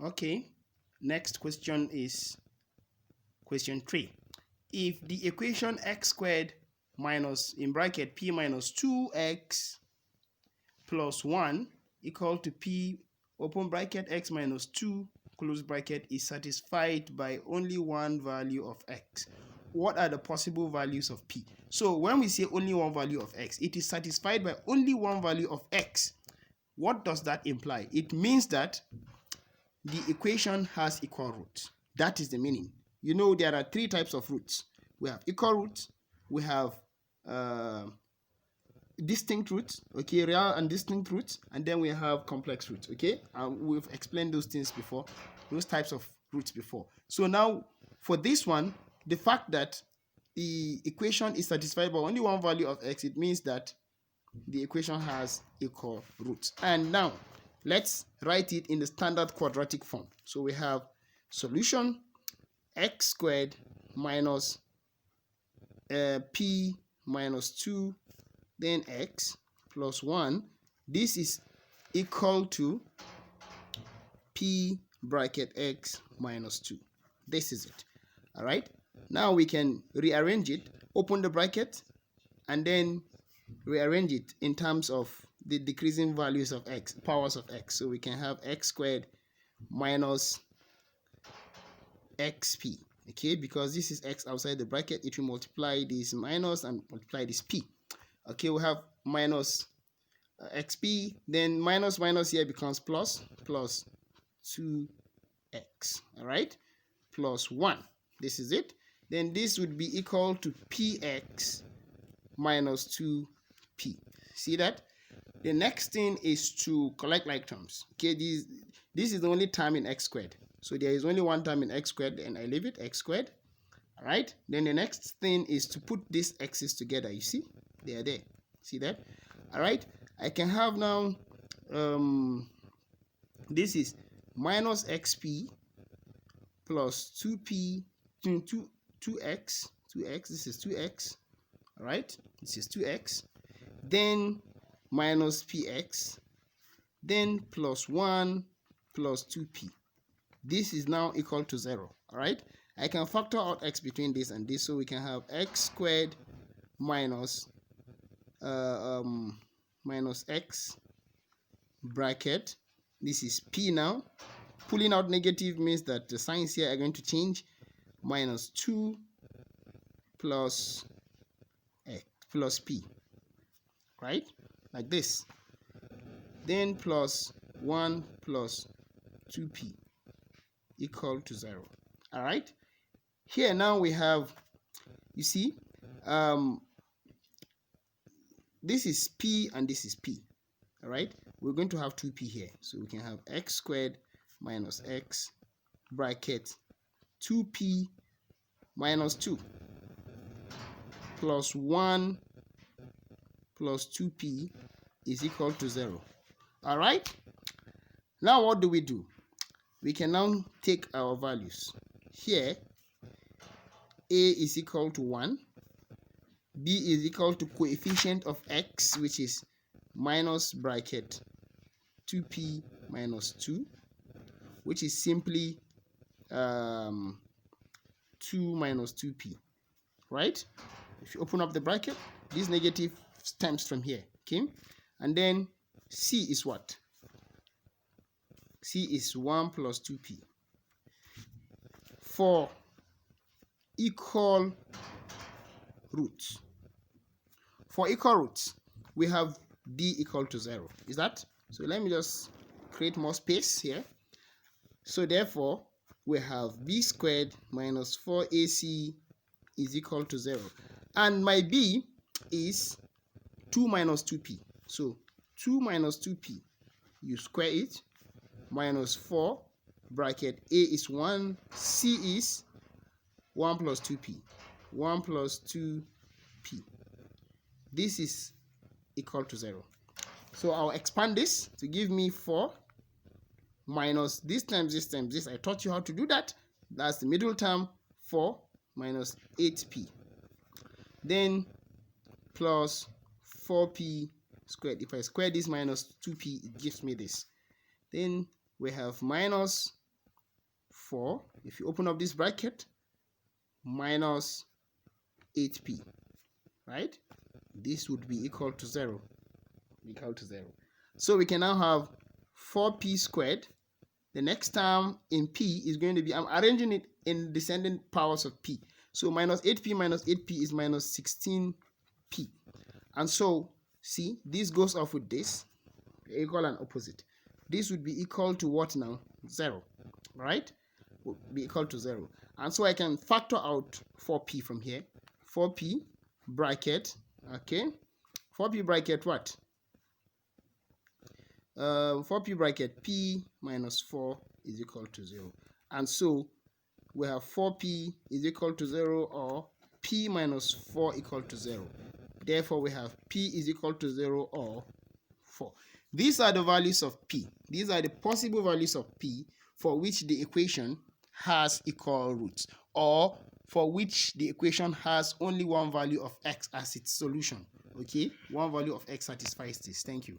Okay, next question is question 3. If the equation x squared minus in bracket p minus 2x plus 1 equal to p open bracket x minus 2 close bracket is satisfied by only one value of x, what are the possible values of p? So when we say only one value of x, it is satisfied by only one value of x. What does that imply? It means that the equation has equal roots. That is the meaning. You know, there are three types of roots. We have equal roots, we have distinct roots, okay, real and distinct roots, and then we have complex roots, okay. We've explained those things before, those types of roots before. So now for this one, the fact that the equation is satisfied by only one value of x, it means that the equation has equal roots. And now let's write it in the standard quadratic form. So we have solution x squared minus p minus 2 then x plus 1. This is equal to p bracket x minus 2. This is it. All right. Now we can rearrange it, open the bracket, and then rearrange it in terms of the decreasing values of x, powers of x. So we can have x squared minus xp. Okay, because this is x outside the bracket, it will multiply this minus and multiply this p. Okay, we have minus xp, then minus minus here becomes plus 2x, all right, plus 1. This is it. Then this would be equal to px minus 2p. See that? The next thing is to collect like terms. Okay, this is the only term in x squared. So there is only one term in x squared, and I leave it x squared. All right. Then the next thing is to put these x's together. You see, they are there. See that? All right. I can have now. This is minus xp plus 2p 2x. This is 2x. All right. This is 2x. Then minus px. Then plus 1 plus 2p. This is now equal to 0. All right. I can factor out x between this and this, so we can have x squared minus minus x bracket. This is p now. Pulling out negative means that the signs here are going to change. Minus 2 plus x plus p. Right? Like this. Then plus 1 plus 2p equal to 0. All right. Here now we have, you see, this is p and this is p. All right. We're going to have 2p here, so we can have x squared minus x bracket 2p minus 2 plus 1 plus 2p is equal to 0. All right. Now what do? We can now take our values. Here, a is equal to 1, b is equal to coefficient of x, which is minus bracket 2p minus 2, which is simply 2 minus 2p, right? If you open up the bracket, this negative stems from here, okay? And then c is what? C is 1 plus 2p. For equal roots, we have d equal to 0. Is that? So let me just create more space here. So therefore, we have b squared minus 4ac is equal to 0. And my b is 2 minus 2p. So 2 minus 2p, you square it, minus 4 bracket a is 1, c is 1 plus 2p, 1 plus 2p. This is equal to 0. So I'll expand this to give me 4 minus this times this times this. I taught you how to do that. That's the middle term, 4 minus 8p. Then plus 4p squared. If I square this minus 2p, it gives me this. Then we have minus 4, if you open up this bracket, minus 8p, right? This would be equal to 0. So we can now have 4p squared. The next term in p is going to be, I'm arranging it in descending powers of p. So minus 8p is minus 16p. And so, see, this goes off with this, equal and opposite. This would be equal to what now? 0, right? Would be equal to 0. And so I can factor out 4p from here. 4p bracket, okay? 4p bracket what? 4p bracket p minus 4 is equal to 0. And so we have 4p is equal to 0 or p minus 4 equal to 0. Therefore, we have p is equal to 0 or 4. These are the values of p. These are the possible values of p for which the equation has equal roots, or for which the equation has only one value of x as its solution. Okay, one value of x satisfies this. Thank you.